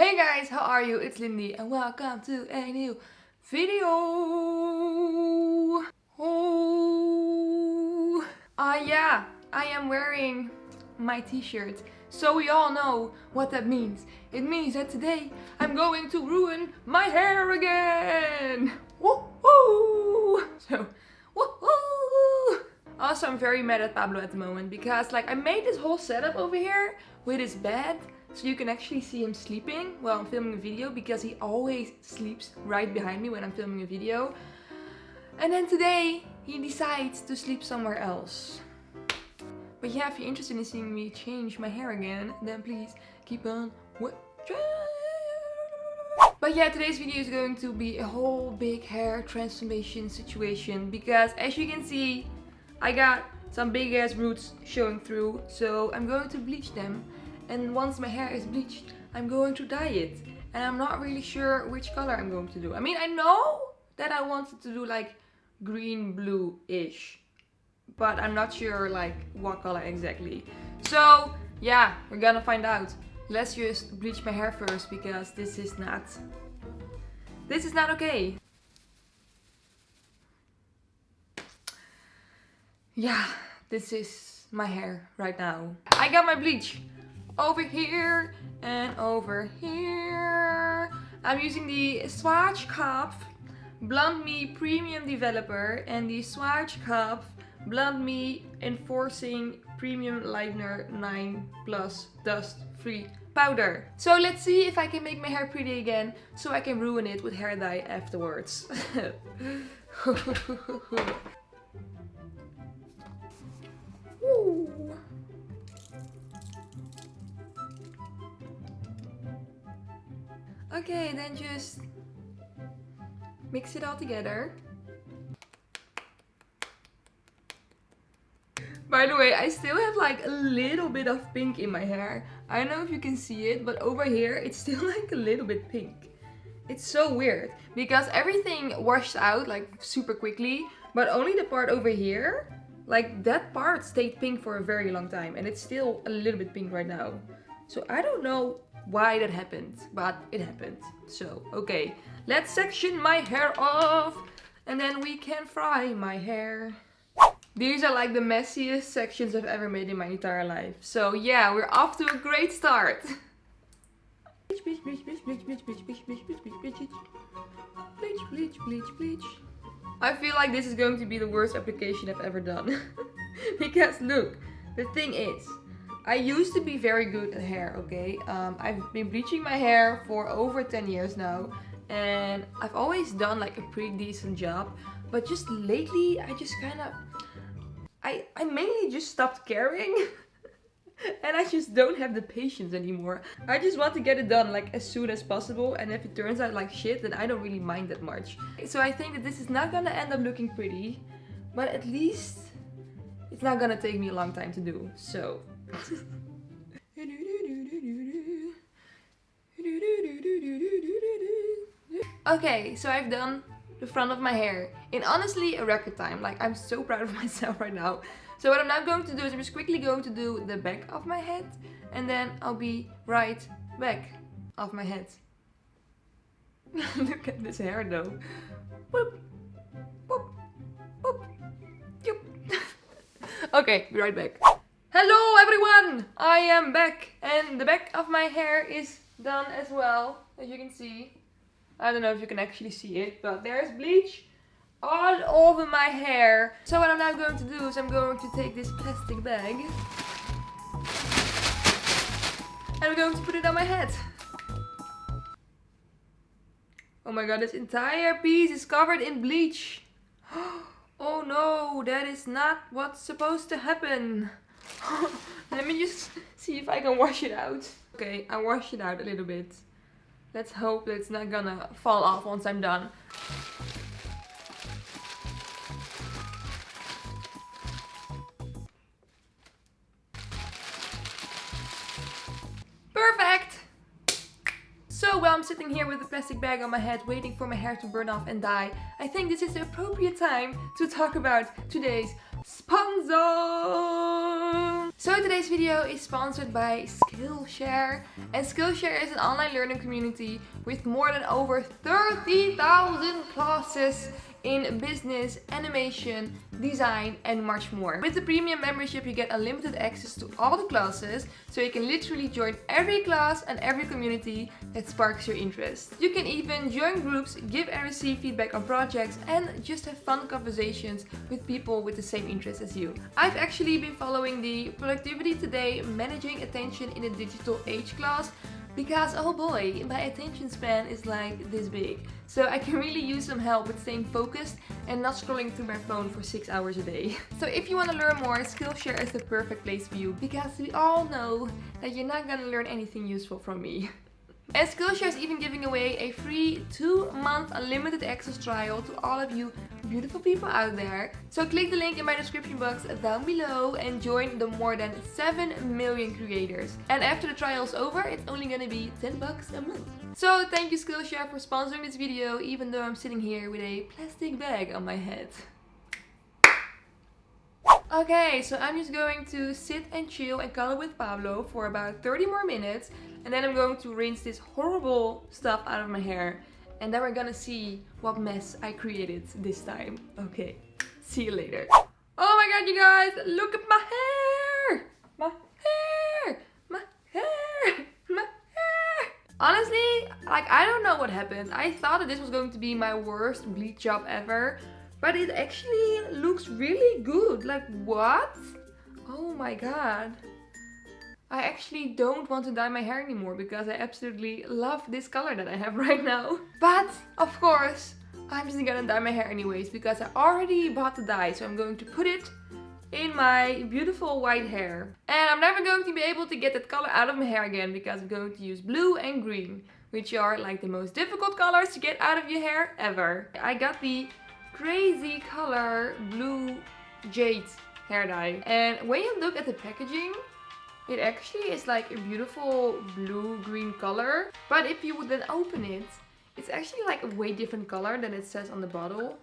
Hey guys, how are you? It's Lindy and welcome to a new video. Yeah, I am wearing my t-shirt. So we all know what that means. It means that today I'm going to ruin my hair again. Woohoo! So, woohoo! Also, I'm very mad at Pablo at the moment because I made this whole setup over here with his bed. So you can actually see him sleeping while I'm filming a video because he always sleeps right behind me when I'm filming a video. And then today he decides to sleep somewhere else. But yeah, if you're interested in seeing me change my hair again, then please keep on watching. But yeah, today's video is going to be a whole big hair transformation situation because as you can see, I got some big ass roots showing through. So I'm going to bleach them. And once my hair is bleached, I'm going to dye it. And I'm not really sure which color I'm going to do. I mean, I know that I wanted to do like green blue-ish. But I'm not sure like what color exactly. So yeah, we're gonna find out. Let's just bleach my hair first because this is not okay. Yeah, this is my hair right now. I got my bleach over here and over here. I'm using the xoxo Blond Me Premium Developer and the xoxo Blond Me Enforcing Premium Lightener 9+ Dust Free Powder. So let's see if I can make my hair pretty again so I can ruin it with hair dye afterwards. Okay, then just mix it all together. By the way, I still have like a little bit of pink in my hair. I don't know if you can see it, but over here it's still like a little bit pink. It's so weird because everything washed out like super quickly, but only the part over here, like that part stayed pink for a very long time and it's still a little bit pink right now. So I don't know why that happened, but it happened. So, okay, let's section my hair off and then we can fry my hair. These are like the messiest sections I've ever made in my entire life. So yeah, we're off to a great start. Bleach, bleach, bleach, bleach, bleach, bleach, bleach, bleach, bleach, bleach, bleach, bleach, bleach, bleach, bleach, bleach. I feel like this is going to be the worst application I've ever done. Because look, the thing is, I used to be very good at hair, okay? I've been bleaching my hair for over 10 years now. And I've always done like a pretty decent job. But just lately, I just kind of... I mainly just stopped caring. And I just don't have the patience anymore. I just want to get it done like as soon as possible. And if it turns out like shit, then I don't really mind that much. So I think that this is not gonna end up looking pretty. But at least it's not gonna take me a long time to do. So... Okay, so I've done the front of my hair in honestly a record time. Like, I'm so proud of myself right now. So what I'm now going to do is I'm just quickly going to do the back of my head and then I'll be right back of my head. Look at this hair though. Boop, boop, boop, yoop. Okay, be right back. Hello everyone! I am back and the back of my hair is done as well, as you can see. I don't know if you can actually see it, but there's bleach all over my hair. So what I'm now going to do is I'm going to take this plastic bag and I'm going to put it on my head. Oh my god, this entire piece is covered in bleach. Oh no, that is not what's supposed to happen. Let me just see if I can wash it out. Okay, I washed it out a little bit. Let's hope that it's not gonna fall off once I'm done. Perfect! So while I'm sitting here with the plastic bag on my head waiting for my hair to burn off and dye, I think this is the appropriate time to talk about today's sponsor! So today's video is sponsored by Skillshare. And Skillshare is an online learning community with more than over 30,000 classes in business, animation, design and much more. With the premium membership you get unlimited access to all the classes, so you can literally join every class and every community that sparks your interest. You can even join groups, give and receive feedback on projects and just have fun conversations with people with the same interests as you. I've actually been following the Productivity Today Managing Attention in a Digital Age class because, oh boy, my attention span is like this big. So I can really use some help with staying focused and not scrolling through my phone for 6 hours a day. So if you want to learn more, Skillshare is the perfect place for you because we all know that you're not gonna learn anything useful from me. And Skillshare is even giving away a free 2-month unlimited access trial to all of you beautiful people out there. So click the link in my description box down below and join the more than 7 million creators. And after the trial is over, it's only gonna be $10 a month. So thank you Skillshare for sponsoring this video, even though I'm sitting here with a plastic bag on my head. Okay, so I'm just going to sit and chill and color with Pablo for about 30 more minutes. And then I'm going to rinse this horrible stuff out of my hair. And then we're gonna see what mess I created this time. Okay, see you later. Oh my god, you guys, look at my hair! My hair! My hair! My hair! Honestly, like, I don't know what happened. I thought that this was going to be my worst bleach job ever. But it actually looks really good. Like, what? Oh my god. I actually don't want to dye my hair anymore because I absolutely love this color that I have right now. But, of course, I'm just gonna dye my hair anyways because I already bought the dye. So I'm going to put it in my beautiful white hair. And I'm never going to be able to get that color out of my hair again because I'm going to use blue and green, which are like the most difficult colors to get out of your hair ever. I got the crazy color blue jade hair dye, and when you look at the packaging, it actually is like a beautiful blue-green color, but if you would then open it, it's actually like a way different color than it says on the bottle.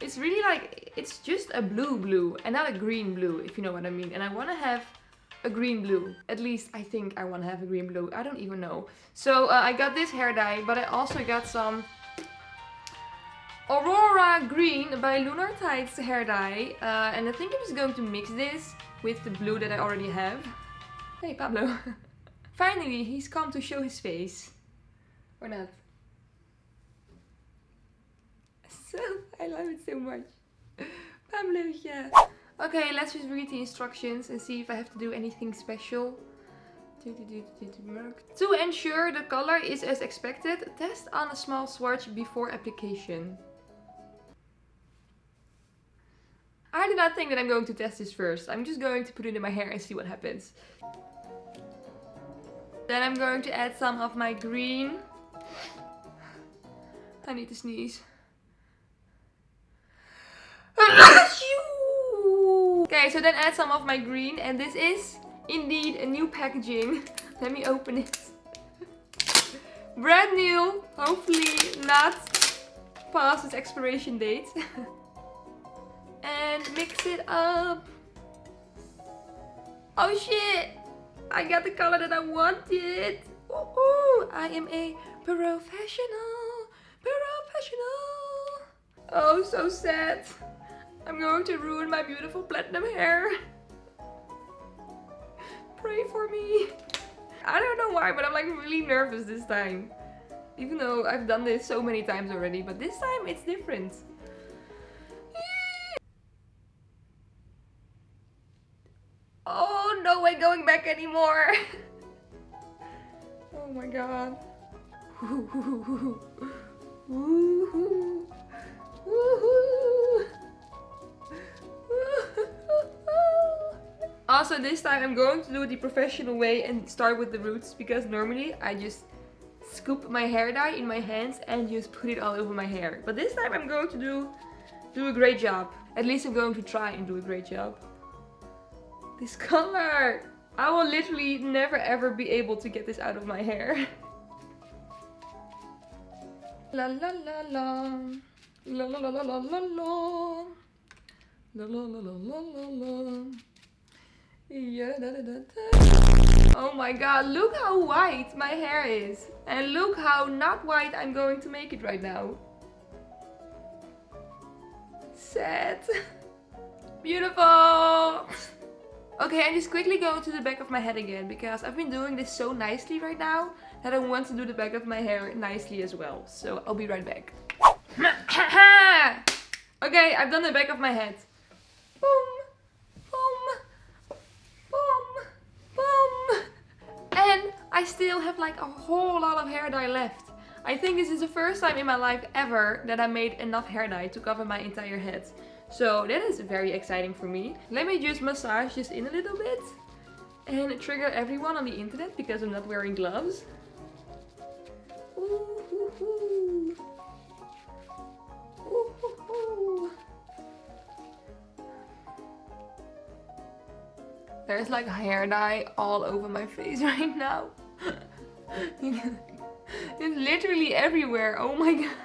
It's really like, it's just a blue and not a green blue, if you know what I mean. And I want to have a green blue. At least I think I want to have a green blue. I don't even know. So I got this hair dye, but I also got some Aurora Green by Lunar Tides hair dye, and I think I'm just going to mix this with the blue that I already have. Hey Pablo. Finally, he's come to show his face. Or not. So, I love it so much. Pablo, yeah. Okay, let's just read the instructions and see if I have to do anything special. To ensure the color is as expected, test on a small swatch before application. I do not think that I'm going to test this first. I'm just going to put it in my hair and see what happens. Then I'm going to add some of my green. I need to sneeze. Okay, so then add some of my green, and this is indeed a new packaging. Let me open it. Brand new, hopefully not past its expiration date. And mix it up. Oh shit! I got the color that I wanted. Ooh, I am a professional. Oh, so sad. I'm going to ruin my beautiful platinum hair. Pray for me. I don't know why, but I'm like really nervous this time. Even though I've done this so many times already, but this time it's different. Oh, no way going back anymore. Oh my god. Also, this time I'm going to do it the professional way and start with the roots, because normally I just scoop my hair dye in my hands and just put it all over my hair. But this time I'm going to do a great job. At least I'm going to try and do a great job. This color! I will literally never ever be able to get this out of my hair. La la la la. La la la la la la la. La la la la la la la. Yeah, da, da, da, da. Oh my god, look how white my hair is. And look how not white I'm going to make it right now. Sad. Beautiful. Okay, I'm just quickly going to the back of my head again because I've been doing this so nicely right now that I want to do the back of my hair nicely as well. So I'll be right back. Okay, I've done the back of my head. Boom, boom, boom, boom. And I still have like a whole lot of hair dye left. I think this is the first time in my life ever that I made enough hair dye to cover my entire head. So that is very exciting for me. Let me just massage this in a little bit and trigger everyone on the internet because I'm not wearing gloves. Ooh, ooh, ooh. Ooh, ooh, ooh. There's like hair dye all over my face right now. It's literally everywhere. Oh my god.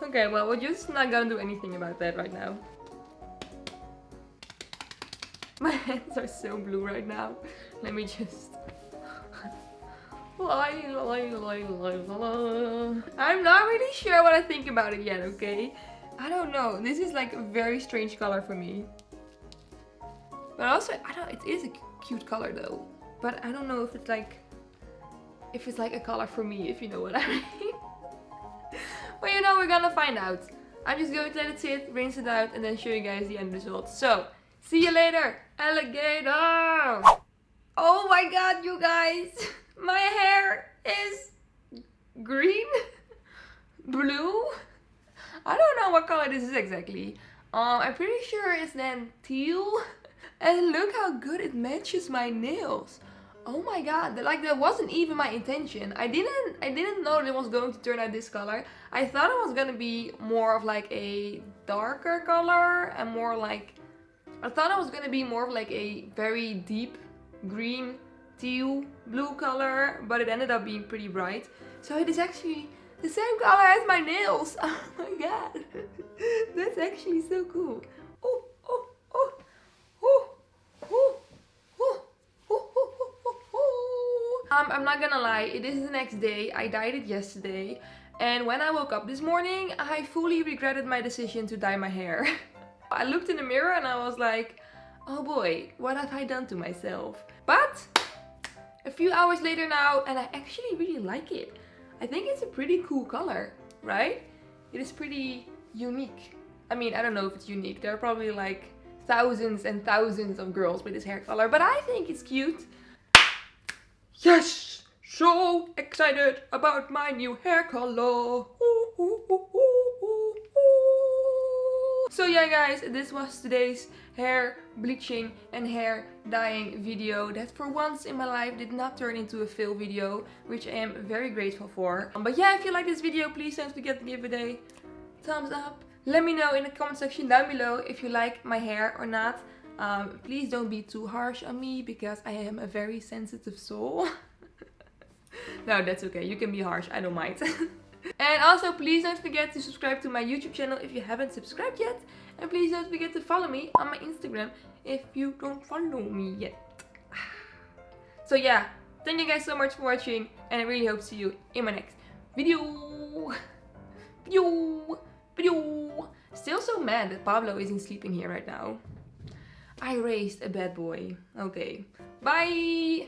Okay, well, we're just not gonna do anything about that right now. My hands are so blue right now. Let me just... I'm not really sure what I think about it yet, okay? I don't know. This is like a very strange color for me. But also, it is a cute color though. But I don't know if it's like a color for me, if you know what I mean. Well, you know, we're gonna find out. I'm just going to let it sit, rinse it out, and then show you guys the end result. So, see you later, alligator! Oh my god, you guys! My hair is green? Blue? I don't know what color this is exactly. I'm pretty sure it's then teal. And look how good it matches my nails. Oh my god, like that wasn't even my intention. I didn't know it was going to turn out this color. I thought it was gonna be more of like a darker color and more like... I thought it was gonna be more of like a very deep green, teal, blue color, but it ended up being pretty bright. So it is actually the same color as my nails. Oh my god. That's actually so cool. Oh, oh, oh, oh, oh. I'm not gonna lie, it is the next day. I dyed it yesterday, and when I woke up this morning, I fully regretted my decision to dye my hair. I looked in the mirror and I was like, oh boy, what have I done to myself? But a few hours later now, and I actually really like it. I think it's a pretty cool color, right? It is pretty unique. I mean, I don't know if it's unique. There are probably like thousands and thousands of girls with this hair color, but I think it's cute. Yes! So excited about my new hair color. So yeah guys, this was today's hair bleaching and hair dyeing video that for once in my life did not turn into a fail video, which I am very grateful for. But yeah, if you like this video, please don't forget to give it a thumbs up. Let me know in the comment section down below if you like my hair or not. Please don't be too harsh on me because I am a very sensitive soul. No, that's okay. You can be harsh. I don't mind. And also, please don't forget to subscribe to my YouTube channel if you haven't subscribed yet. And please don't forget to follow me on my Instagram if you don't follow me yet. So yeah, thank you guys so much for watching. And I really hope to see you in my next video. Still so mad that Pablo isn't sleeping here right now. I raised a bad boy. Okay, bye!